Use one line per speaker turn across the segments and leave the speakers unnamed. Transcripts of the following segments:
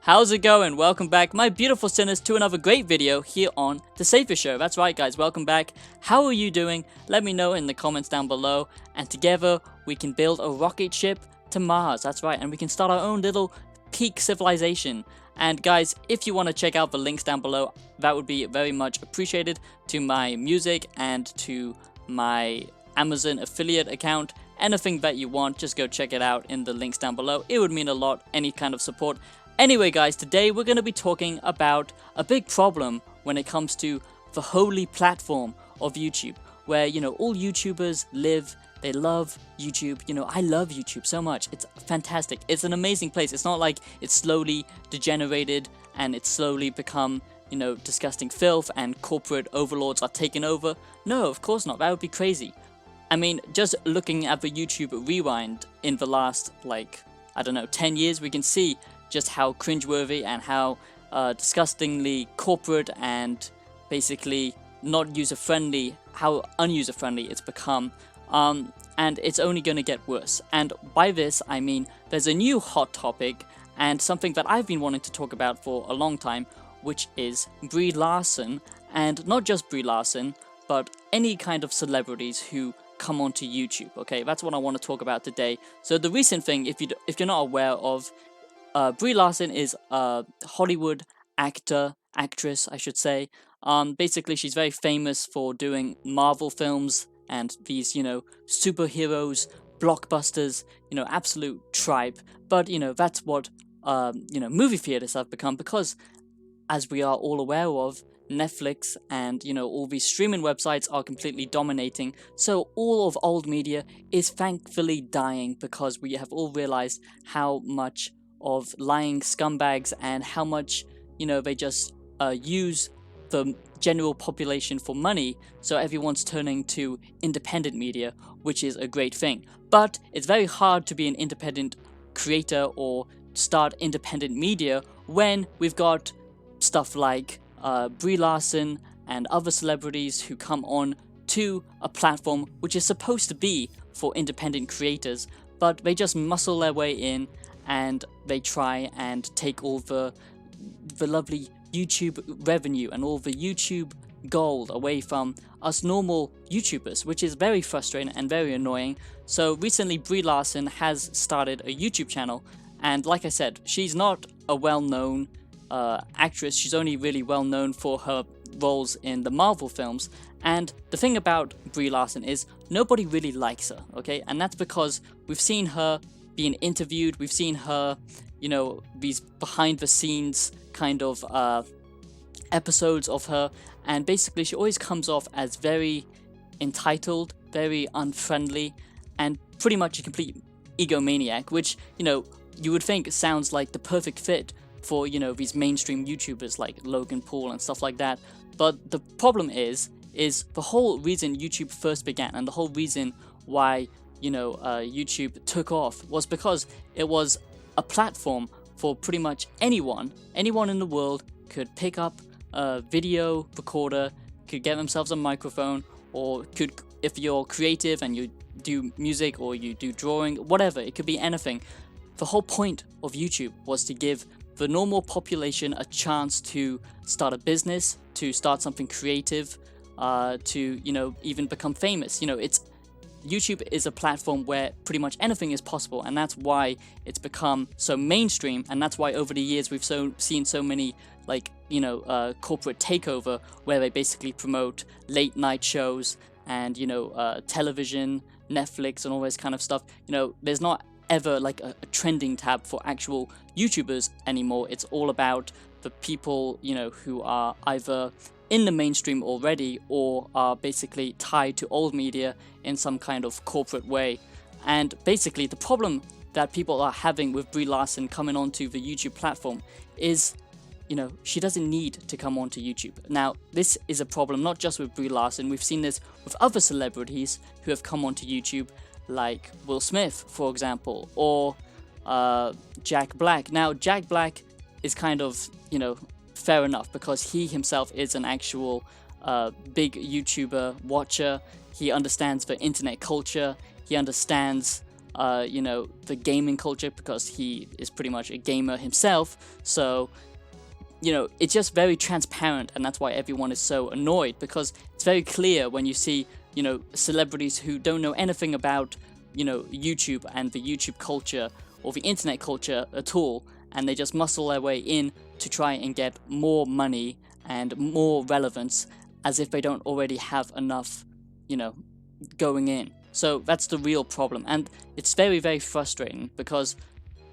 How's it going? Welcome back, my beautiful sinners, to another great video here on The Safer Show. That's right, guys, welcome back. How are you doing? Let me know in the comments down below, and together we can build a rocket ship to Mars. That's right, and we can start our own little peak civilization. And guys, if you want to check out the links down below, that would be very much appreciated, to my music and to my Amazon affiliate account. Anything that you want, just go check it out in the links down below. It would mean a lot, any kind of support. Anyway guys, today we're going to be talking about a big problem when it comes to the holy platform of YouTube, where, all YouTubers live. They love YouTube. I love YouTube so much. It's fantastic. It's an amazing place. It's not like it's slowly degenerated and it's slowly become, disgusting filth and corporate overlords are taking over. No, of course not. That would be crazy. I mean, just looking at the YouTube rewind in the last, 10 years, we can see just how cringeworthy and how disgustingly corporate and basically not user-friendly, how unuser-friendly it's become. And it's only going to get worse. And by this, I mean there's a new hot topic and something that I've been wanting to talk about for a long time, which is Brie Larson. And not just Brie Larson, but any kind of celebrities who come onto YouTube. Okay, that's what I want to talk about today. So the recent thing, if you're not aware of, Brie Larson is a Hollywood actress, I should say. Basically, she's very famous for doing Marvel films and these, superheroes, blockbusters, absolute tripe. But, that's what, movie theaters have become, because, as we are all aware of, Netflix and, all these streaming websites are completely dominating. So all of old media is thankfully dying, because we have all realized how much of lying scumbags and how much, they just use the general population for money. So everyone's turning to independent media, which is a great thing. But it's very hard to be an independent creator or start independent media when we've got stuff like Brie Larson and other celebrities who come on to a platform which is supposed to be for independent creators, but they just muscle their way in and they try and take all the lovely YouTube revenue and all the YouTube gold away from us normal YouTubers, which is very frustrating and very annoying. So recently Brie Larson has started a YouTube channel, and like I said, she's not a well-known actress. She's only really well known for her roles in the Marvel films. And the thing about Brie Larson is nobody really likes her, okay? And that's because we've seen her being interviewed, we've seen her, these behind the scenes kind of episodes of her, and basically she always comes off as very entitled, very unfriendly, and pretty much a complete egomaniac, which, you would think sounds like the perfect fit for, these mainstream YouTubers like Logan Paul and stuff like that. But the problem is the whole reason YouTube first began, and the whole reason why, YouTube took off, was because it was a platform for pretty much anyone in the world could pick up a video recorder, could get themselves a microphone, or could, if you're creative and you do music or you do drawing, whatever, it could be anything. The whole point of YouTube was to give the normal population a chance to start a business, to start something creative, to, even become famous. YouTube is a platform where pretty much anything is possible, and that's why it's become so mainstream, and that's why over the years we've seen so many, corporate takeover, where they basically promote late night shows and, television, Netflix, and all this kind of stuff. There's not ever a trending tab for actual YouTubers anymore. It's all about the people, who are either in the mainstream already or are basically tied to old media in some kind of corporate way. And basically the problem that people are having with Brie Larson coming onto the YouTube platform is, she doesn't need to come onto YouTube. Now, this is a problem not just with Brie Larson. We've seen this with other celebrities who have come onto YouTube, like Will Smith, for example, or Jack Black. Now, Jack Black is kind of, fair enough, because he himself is an actual big YouTuber watcher. He understands the internet culture. He understands you know, the gaming culture, because he is pretty much a gamer himself. So, you know, it's just very transparent, and that's why everyone is so annoyed, because it's very clear when you see, you know, celebrities who don't know anything about, you know, YouTube and the YouTube culture or the internet culture at all, and they just muscle their way in to try and get more money and more relevance, as if they don't already have enough, you know, going in. So that's the real problem, and it's very, very frustrating, because,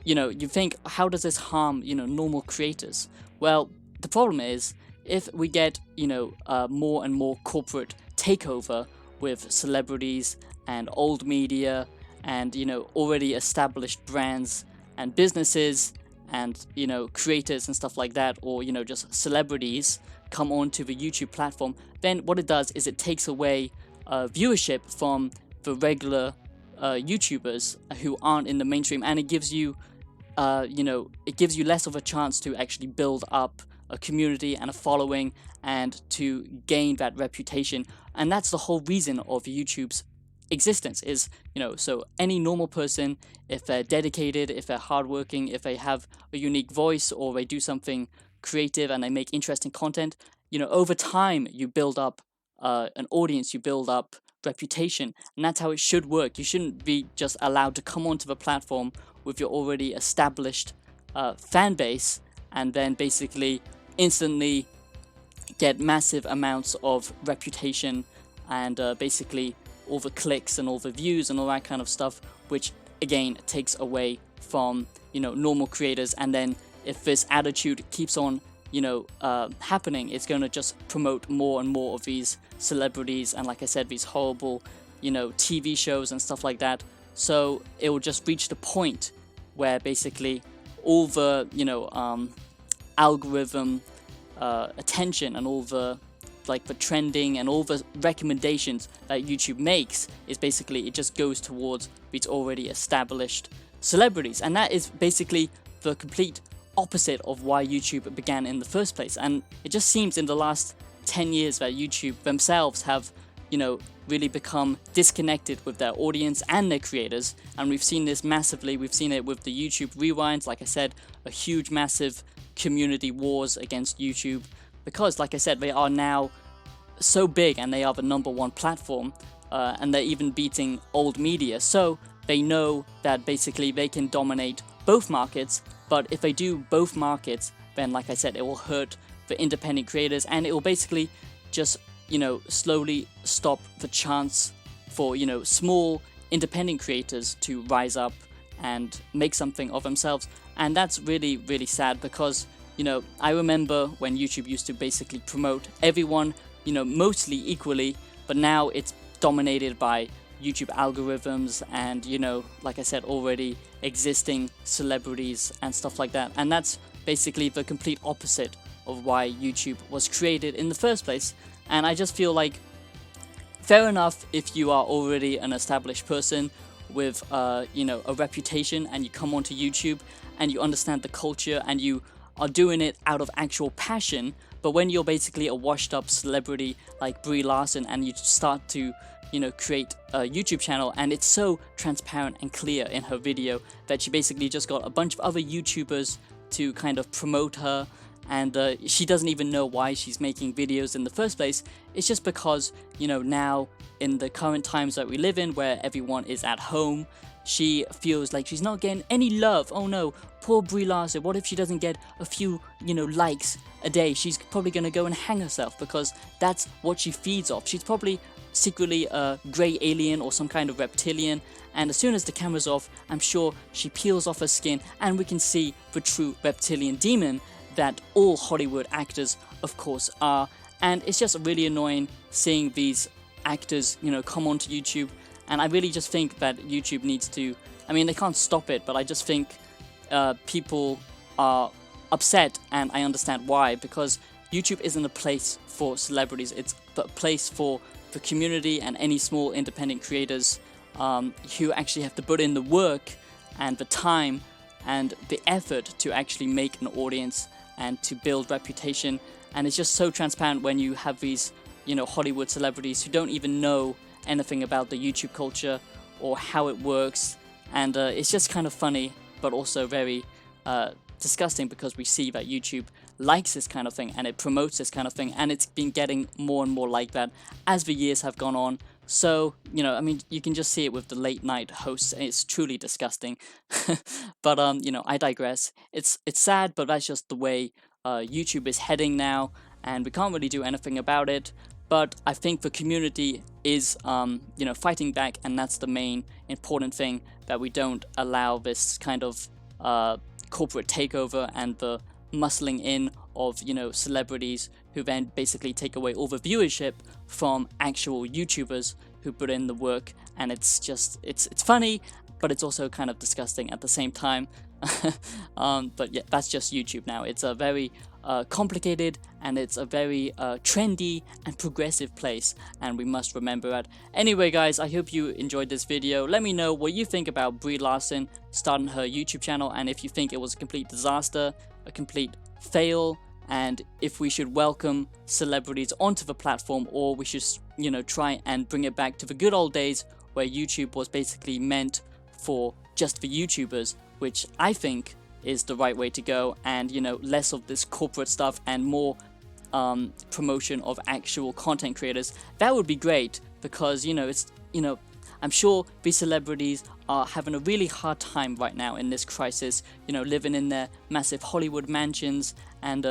you know, you think, how does this harm, you know, normal creators? Well, the problem is, if we get, you know, more and more corporate takeover with celebrities and old media and, you know, already established brands and businesses and, you know, creators and stuff like that, or, you know, just celebrities come onto the YouTube platform, then what it does is it takes away viewership from the regular YouTubers who aren't in the mainstream, and it gives you, you know, it gives you less of a chance to actually build up a community and a following and to gain that reputation. And that's the whole reason of YouTube's existence, is, you know, so any normal person, if they're dedicated, if they're hardworking, if they have a unique voice, or they do something creative and they make interesting content, you know, over time you build up an audience, you build up reputation, and that's how it should work. You shouldn't be just allowed to come onto the platform with your already established fan base and then basically instantly get massive amounts of reputation and basically all the clicks and all the views and all that kind of stuff, which again takes away from, you know, normal creators. And then if this attitude keeps on, you know, happening, it's going to just promote more and more of these celebrities and, like I said, these horrible, you know, TV shows and stuff like that. So it will just reach the point where basically all the, you know, algorithm attention and all the, like, the trending and all the recommendations that YouTube makes is basically, it just goes towards these already established celebrities. And that is basically the complete opposite of why YouTube began in the first place. And it just seems in the last 10 years that YouTube themselves have, you know, really become disconnected with their audience and their creators. And we've seen this massively. We've seen it with the YouTube rewinds, like I said, a huge massive community wars against YouTube, because, like I said, they are now so big and they are the #1 platform, and they're even beating old media. So they know that basically they can dominate both markets, but if they do both markets, then, like I said, it will hurt the independent creators, and it will basically just, you know, slowly stop the chance for, you know, small independent creators to rise up and make something of themselves. And that's really, really sad, because, you know, I remember when YouTube used to basically promote everyone, you know, mostly equally, but now it's dominated by YouTube algorithms and, you know, like I said, already existing celebrities and stuff like that. And that's basically the complete opposite of why YouTube was created in the first place. And I just feel like, fair enough if you are already an established person with, you know, a reputation, and you come onto YouTube and you understand the culture and you are doing it out of actual passion. But when you're basically a washed up celebrity like Brie Larson and you start to, you know, create a YouTube channel, and it's so transparent and clear in her video that she basically just got a bunch of other YouTubers to kind of promote her, and she doesn't even know why she's making videos in the first place. It's just because, you know, now in the current times that we live in, where everyone is at home, she feels like she's not getting any love. Oh no, poor Brie Larson, what if she doesn't get a few, you know, likes a day? She's probably gonna go and hang herself, because that's what she feeds off. She's probably secretly a grey alien or some kind of reptilian, and as soon as the camera's off, I'm sure she peels off her skin and we can see the true reptilian demon that all Hollywood actors, of course, are. And it's just really annoying seeing these actors, you know, come onto YouTube. And I really just think that YouTube needs to, I mean, they can't stop it, but I just think people are upset, and I understand why, because YouTube isn't a place for celebrities. It's a place for the community and any small independent creators who actually have to put in the work and the time and the effort to actually make an audience and to build reputation. And it's just so transparent when you have these, you know, Hollywood celebrities who don't even know anything about the YouTube culture or how it works, and it's just kind of funny, but also very disgusting, because we see that YouTube likes this kind of thing and it promotes this kind of thing, and it's been getting more and more like that as the years have gone on. So, you know, I mean, you can just see it with the late night hosts, and it's truly disgusting. But you know, I digress. It's sad, but that's just the way YouTube is heading now, and we can't really do anything about it. But I think the community is, you know, fighting back, and that's the main important thing, that we don't allow this kind of corporate takeover and the muscling in of, you know, celebrities who then basically take away all the viewership from actual YouTubers who put in the work. And it's just, it's funny, but it's also kind of disgusting at the same time. But yeah, that's just YouTube now. It's a very complicated, and it's a very trendy and progressive place, and we must remember that. Anyway guys, I hope you enjoyed this video. Let me know what you think about Brie Larson starting her YouTube channel, and if you think it was a complete disaster, a complete fail, and if we should welcome celebrities onto the platform, or we should, you know, try and bring it back to the good old days where YouTube was basically meant for just the YouTubers, which I think is the right way to go, and, you know, less of this corporate stuff and more promotion of actual content creators. That would be great, because, you know, it's, you know, I'm sure these celebrities are having a really hard time right now in this crisis, you know, living in their massive Hollywood mansions and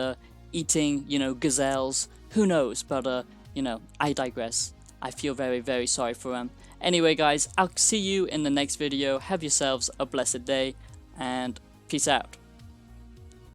eating, you know, gazelles. Who knows? But you know, I digress. I feel very, very sorry for them. Anyway guys, I'll see you in the next video. Have yourselves a blessed day, and peace out.